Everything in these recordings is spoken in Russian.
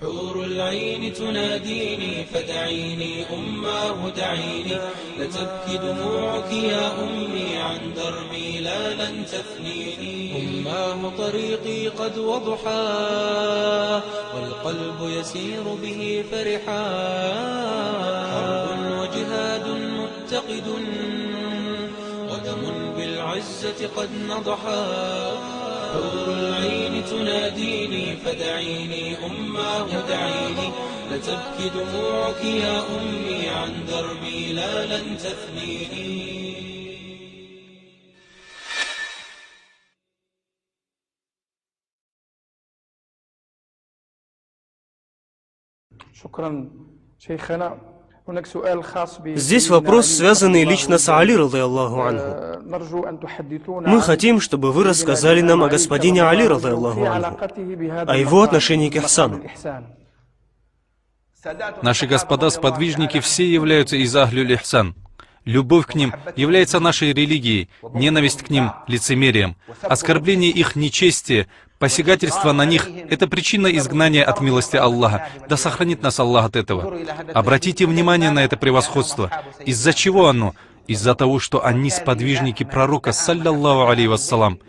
حور العين تناديني فدعيني أماه دعيني لتبكي دموعك يا أمي عن دربي لا لن تثنيني أماه طريقي قد وضحى والقلب يسير به فرحا حرب وجهاد متقد ودم بالعزة قد نضحا حور العين تناديني فدعيني أماه دعيني لتبكي دموعك يا أمي عن دربي لا لن تثنيني. شكرا شيخنا. Здесь вопрос, связанный лично с Али, радийаллаху анху. Мы хотим, чтобы вы рассказали нам о господине Али, радийаллаху анху, о его отношении к ихсану. Наши господа-сподвижники все являются из Ахлюль Ихсан. Любовь к ним является нашей религией, ненависть к ним — лицемерием, оскорбление их — нечестие, посягательство на них — это причина изгнания от милости Аллаха. Да сохранит нас Аллах от этого. Обратите внимание на это превосходство. Из-за чего оно? Из-за того, что они сподвижники пророка, саллаллаху алейхи вассалам.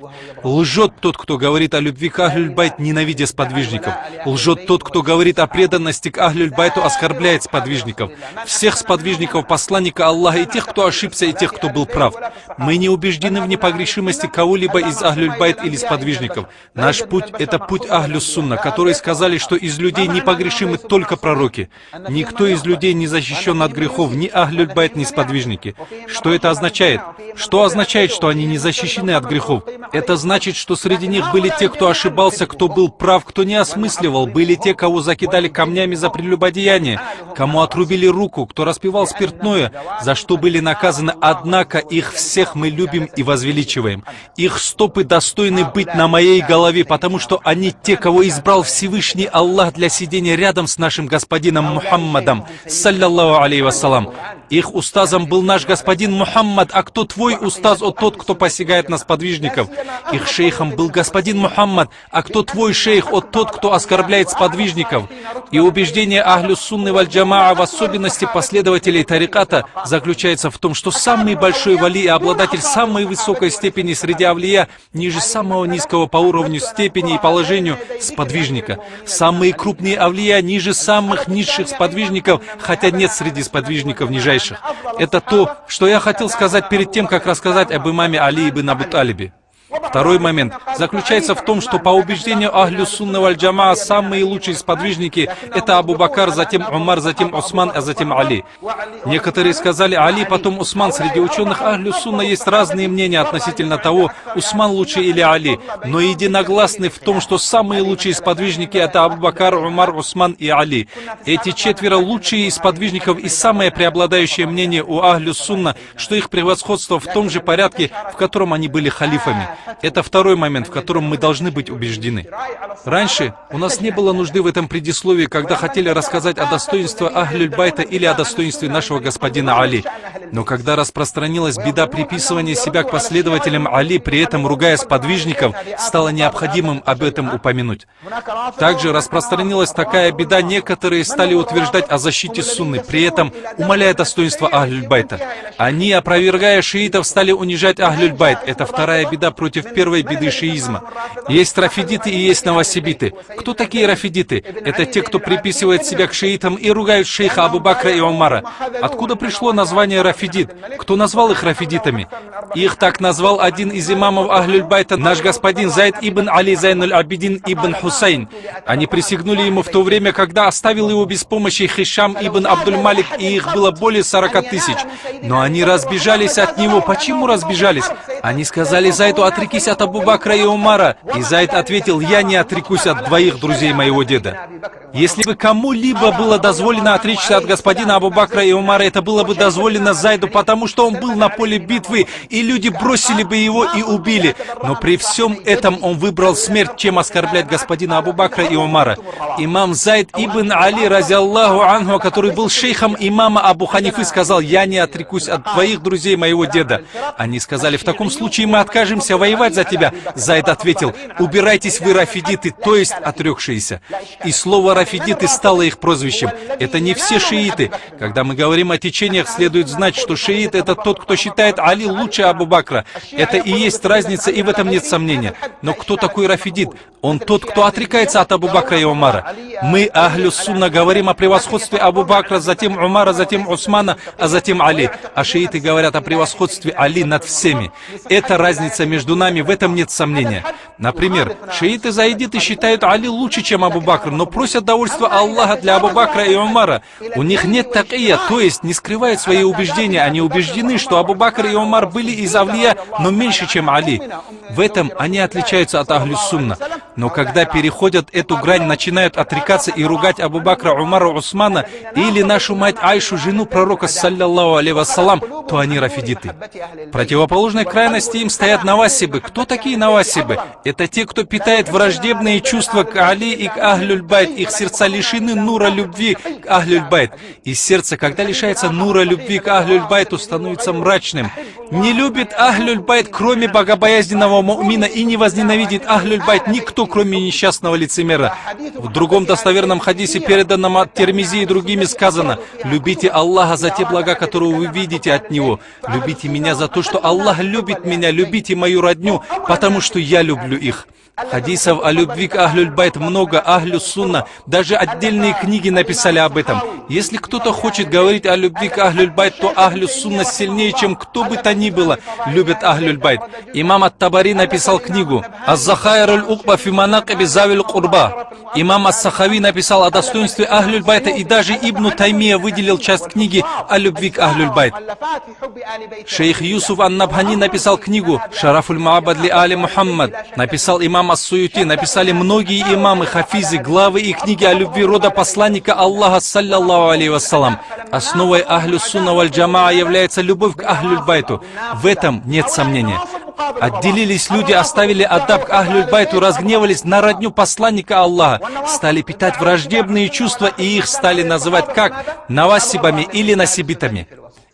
Лжет тот, кто говорит о любви к Ахлюль-Байт, ненавидя сподвижников. Лжет тот, кто говорит о преданности к Ахлюль-Байту, оскорбляет сподвижников. Всех сподвижников посланника Аллаха, и тех, кто ошибся, и тех, кто был прав. Мы не убеждены в непогрешимости кого-либо из Ахлюль-Байт или сподвижников. Наш путь — это путь Ахлю-Сунна, которые сказали, что из людей непогрешимы только пророки. Никто из людей не защищен от грехов, ни Ахлюль-Байт, ни сподвижники. Что это означает? Что означает, что они не защищены от грехов? Это значит, что среди них были те, кто ошибался, кто был прав, кто не осмысливал, были те, кого закидали камнями за прелюбодеяние, кому отрубили руку, кто распивал спиртное, за что были наказаны, однако их всех мы любим и возвеличиваем. Их стопы достойны быть на моей голове, потому что они те, кого избрал Всевышний Аллах для сидения рядом с нашим господином Мухаммадом, саллаллаху алейхи вассалам. Их устазом был наш господин Мухаммад, а кто твой устаз, о тот, кто посягает на сподвижников? Их шейхом был господин Мухаммад, а кто твой шейх, о тот, кто оскорбляет сподвижников? И убеждение Ахлю Сунны валь Джамаа, в особенности последователей тариката, заключается в том, что самый большой вали и обладатель самой высокой степени среди авлия, ниже самого низкого по уровню степени и положению сподвижника. Самые крупные авлия ниже самых низших сподвижников, хотя нет среди сподвижников нижайших. Это то, что я хотел сказать перед тем, как рассказать об имаме Али ибн Абу Талибе. Второй момент заключается в том, что по убеждению Ахлю Сунны валь Джамаа самые лучшие сподвижники — это Абу Бакр, затем Умар, затем Усман, а затем Али. Некоторые сказали Али, потом Усман. Среди ученых Ахлю Сунна есть разные мнения относительно того, Усман лучше или Али, но единогласны в том, что самые лучшие сподвижники — это Абу Бакр, Умар, Усман и Али. Эти четверо лучшие из сподвижников, и самое преобладающее мнение у Ахлю Сунна, что их превосходство в том же порядке, в котором они были халифами. Это второй момент, в котором мы должны быть убеждены. Раньше у нас не было нужды в этом предисловии, когда хотели рассказать о достоинстве Ахлюль-Байта или о достоинстве нашего господина Али. Но когда распространилась беда приписывания себя к последователям Али, при этом ругая сподвижников, стало необходимым об этом упомянуть. Также распространилась такая беда, некоторые стали утверждать о защите Сунны, при этом умаляя достоинство Ахлюль-Байта. Они, опровергая шиитов, стали унижать Ахлюль-Байт. Это вторая беда против первой беды шиизма. Есть рафидиты и есть новосибиты. Кто такие рафидиты? Это те, кто приписывает себя к шиитам и ругают шейха Абу Бакра и Умара. Откуда пришло название рафидит? Кто назвал их рафидитами? Их так назвал один из имамов Ахлюль-Байта, наш господин Зайд ибн Али Зайнуль Абидин ибн Хусейн. Они присягнули ему в то время, когда оставил его без помощи Хишам ибн Абдуль-Малик, и их было более 40 тысяч. Но они разбежались от него. Почему разбежались? Они сказали Зайду: отрекись от Абу Бакра и Умара. И Зайд ответил: я не отрекусь от двоих друзей моего деда. Если бы кому-либо было дозволено отречься от господина Абу Бакра и Умара, это было бы дозволено Зайду, потому что он был на поле битвы, и люди бросили бы его и убили. Но при всем этом он выбрал смерть, чем оскорблять господина Абу Бакра и Умара. Имам Зайд ибн Али, разиаллаху анху, который был шейхом имама Абу Ханифы, сказал: я не отрекусь от двоих друзей моего деда. Они сказали: в таком случае мы откажемся воевать за тебя. Зайд ответил: убирайтесь вы, рафидиты, то есть отрекшиеся. И слово рафидиты стало их прозвищем. Это не все шииты. Когда мы говорим о течениях, следует знать, что шиит — это тот, кто считает Али лучше Абу Бакра. Это и есть разница, и в этом нет сомнения. Но кто такой рафидит? Он тот, кто отрекается от Абу Бакра и Умара. Мы, ахлю сунна, говорим о превосходстве Абу Бакра, затем Умара, затем Усмана, а затем Али. А шииты говорят о превосходстве Али над всеми. Это разница между нами, в этом нет сомнения. Например, шииты-заидиты считают Али лучше, чем Абу Бакр, но просят довольства Аллаха для Абу Бакра и Умара. У них нет такия, то есть не скрывают свои убеждения. Они убеждены, что Абу Бакр и Умар были из авлия, но меньше, чем Али. В этом они отличаются от ахлю сунна. Но когда переходят эту грань, начинают отрекаться и ругать Абу Бакра, Умара, Усмана или нашу мать Айшу, жену пророка, саллаллаху алейхи вассалам, то они рафидиты. В противоположной крайности им стоят навасибы. Кто такие навасибы? Это те, кто питает враждебные чувства к Али и к ахлюль-байт. Их сердца лишены нура любви к ахлюль-байт. И сердце, когда лишается нура любви к ахлюль-байту, становится мрачным. Не любит ахлюль-байт, кроме богобоязненного му'мина, и не возненавидит ахлюль-байт никто, кроме несчастного лицемера. В другом достоверном хадисе, переданном от Тирмизи и другими, сказано: любите Аллаха за те блага, которые вы видите от Него. Любите меня за то, что Аллах любит меня. Любите мою родню, потому что я люблю их. Хадисов о любви к ахлюль-байт много, ахлю сунна, даже отдельные книги написали об этом. Если кто-то хочет говорить о любви к ахлюль-байт, то ахлю сунна сильнее, чем кто бы то ни было, любит ахлюль-байт. Имам ат-Табари написал книгу «Аз-Захайруль Укба фи манакиби завил Курба». Имам ас-Сахави написал о достоинстве ахлюль-байта, и даже Ибн Таймия выделил часть книги о любви к ахлюль-байт. Шейх Юсуф ан-Набхани написал книгу «Шарафуль Маабад ли Али Мухаммад». Написал имам ас-Суюти, написали многие имамы, хафизы, главы и книги о любви рода посланника Аллаха, саллаллаху алейхи вассалам. Основой ахлю сунна валь джамаа является любовь к ахлюль-байту. В этом нет сомнения. Отделились люди, оставили адаб к ахлюль-байту, разгневались на родню посланника Аллаха, стали питать враждебные чувства, и их стали называть как? Навасибами или насибитами.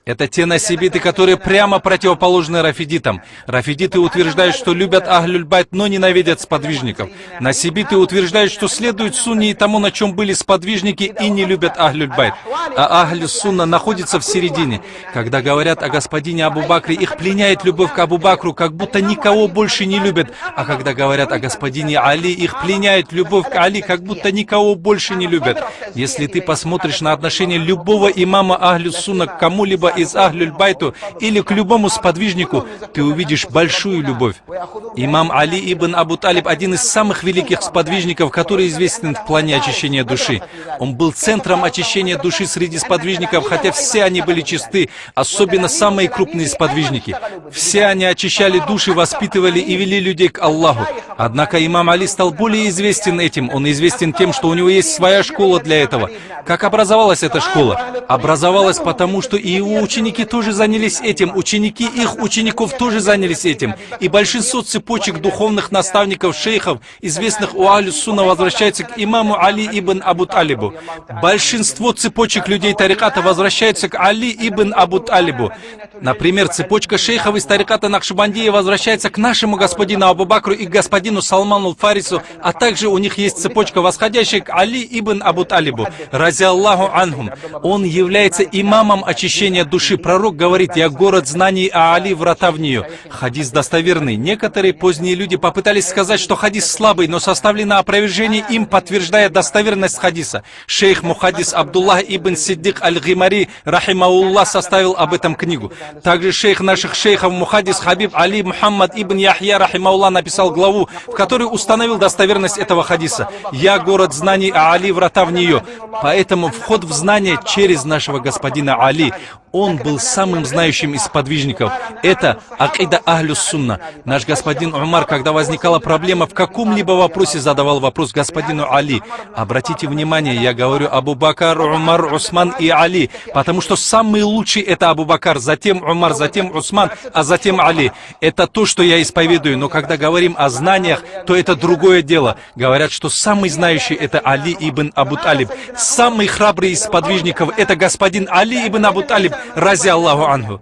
Это те насибиты, которые прямо противоположны рафидитам. Рафидиты утверждают, что любят ахлюль-байт, но ненавидят сподвижников. Насибиты утверждают, что следуют сунне и тому, на чем были сподвижники, и не любят ахлюль-байт. А ахлю-сунна находится в середине. Когда говорят о господине Абу Бакре, их пленяет любовь к Абу Бакру, как будто никого больше не любят. А когда говорят о господине Али, их пленяет любовь к Али, как будто никого больше не любят. Если ты посмотришь на отношение любого имама ахлю-сунна к кому-либо из ахлюль-байту или к любому сподвижнику, ты увидишь большую любовь. Имам Али ибн Абу Талиб — один из самых великих сподвижников, который известен в плане очищения души. Он был центром очищения души среди сподвижников, хотя все они были чисты, особенно самые крупные сподвижники. Все они очищали души, воспитывали и вели людей к Аллаху. Однако имам Али стал более известен этим. Он известен тем, что у него есть своя школа для этого. Как образовалась эта школа? Образовалась потому, что и его ученики тоже занялись этим, ученики их учеников тоже занялись этим. И большинство цепочек духовных наставников, шейхов, известных у ахлю-сунна, возвращается к имаму Али ибн Абу Талибу. Большинство цепочек людей тариката возвращаются к Али ибн Абу Талибу. Например, цепочка шейхов из тариката Накшбандия возвращается к нашему господину Абу Бакру и господину Салману Фарису, а также у них есть цепочка, восходящая к Али ибн Абу Талибу, рази Аллаху анхум. Он является имамом очищения души. Пророк говорит: «Я город знаний, а Али врата в нее». Хадис достоверный. Некоторые поздние люди попытались сказать, что хадис слабый, но составлено опровержение им, подтверждая достоверность хадиса. Шейх Мухаддис Абдуллах ибн Сиддик аль-Гимари, рахимауллах, составил об этом книгу. Также шейх наших шейхов Мухаддис Хабиб Али Мухаммад ибн Яхья, рахимауллах, написал главу, в которой установил достоверность этого хадиса. «Я город знаний, а Али врата в нее». Поэтому вход в знание через нашего господина Али. Он был самым знающим из сподвижников. Это акида ахлю-сунна. Наш господин Умар, когда возникала проблема в каком-либо вопросе, задавал вопрос господину Али. Обратите внимание, я говорю Абу Бакр, Умар, Усман и Али, потому что самый лучший — это Абу Бакр, затем Умар, затем Усман, а затем Али. Это то, что я исповедую. Но когда говорим о знаниях, то это другое дело. Говорят, что самый знающий — это Али ибн Абу Талиб. Самый храбрый из сподвижников — это господин Али ибн Абу Талиб, рази Аллаху анху.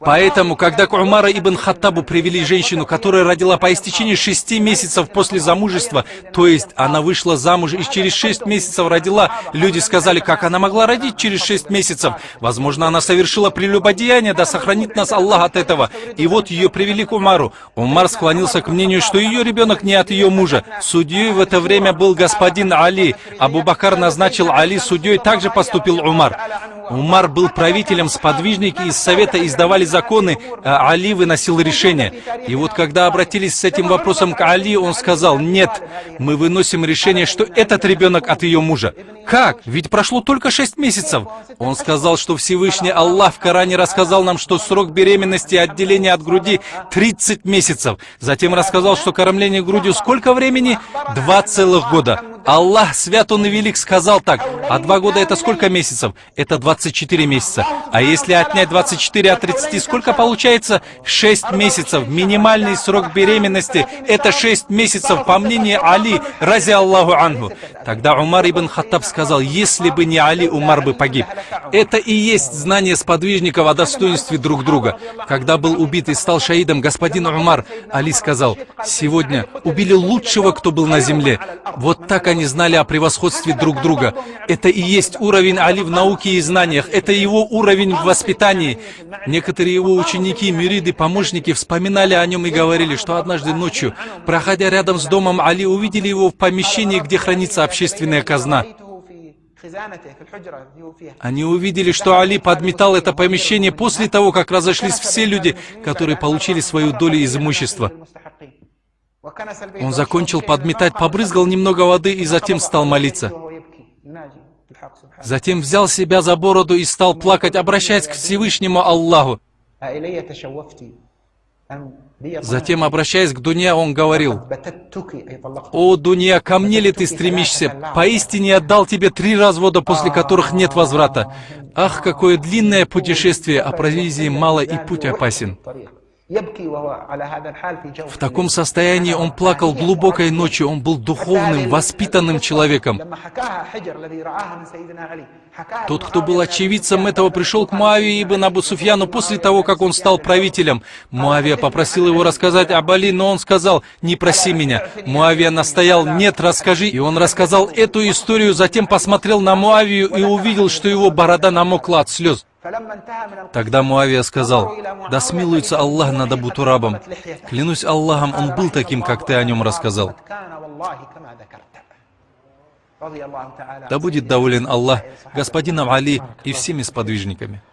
Поэтому, когда к Умара ибн Хаттабу привели женщину, которая родила по истечении 6 месяцев после замужества, то есть она вышла замуж и через 6 месяцев родила, люди сказали, как она могла родить через 6 месяцев? Возможно, она совершила прелюбодеяние, да сохранит нас Аллах от этого. И вот ее привели к Умару. Умар склонился к мнению, что ее ребенок не от ее мужа. Судьей в это время был господин Али. Абу Бакр назначил Али судьей, также поступил Умар. Умар был правителем, сподвижники из совета издавали законы, а Али выносил решения. И вот когда обратились с этим вопросом к Али, он сказал: нет, мы выносим решение, что этот ребенок от ее мужа. Как? Ведь прошло только 6 месяцев. Он сказал, что Всевышний Аллах в Коране рассказал нам, что срок беременности и отделения от груди 30 месяцев. Затем рассказал, что кормление грудью сколько времени? 2 целых года. Аллах, свят Он и велик, сказал так. А 2 года это сколько месяцев? Это 24 месяца. А если отнять 24 от 30, сколько получается? 6 месяцев. Минимальный срок беременности это 6 месяцев, по мнению Али, рази Аллаху анху. Тогда Умар ибн Хаттаб сказал: если бы не Али, Умар бы погиб. Это и есть знание сподвижников о достоинстве друг друга. Когда был убит и стал шаидом господин Умар, Али сказал: сегодня убили лучшего, кто был на земле. Вот так они знали о превосходстве друг друга. Это и есть уровень Али в науке и знаниях. Это его уровень в воспитании. Некоторые его ученики, мюриды, помощники вспоминали о нем и говорили, что однажды ночью, проходя рядом с домом Али, увидели его в помещении, где хранится общественная казна. Они увидели, что Али подметал это помещение после того, как разошлись все люди, которые получили свою долю из имущества. Он закончил подметать, побрызгал немного воды и затем стал молиться. Затем взял себя за бороду и стал плакать, обращаясь к Всевышнему Аллаху. Затем, обращаясь к Дунья, он говорил: «О, Дунья, ко мне ли ты стремишься? Поистине я дал тебе 3 развода, после которых нет возврата. Ах, какое длинное путешествие, а провизии мало и путь опасен». В таком состоянии он плакал глубокой ночью, он был духовным, воспитанным человеком. Тот, кто был очевидцем этого, пришел к Муавии ибн Абу Суфьяну после того, как он стал правителем. Муавия попросил его рассказать об Али, но он сказал: «Не проси меня». Муавия настоял: «Нет, расскажи». И он рассказал эту историю, затем посмотрел на Муавию и увидел, что его борода намокла от слез. Тогда Муавия сказал: «Да смилуется Аллах над Абу Турабом. Клянусь Аллахом, он был таким, как ты о нем рассказал». Да будет доволен Аллах господином Али и всеми сподвижниками.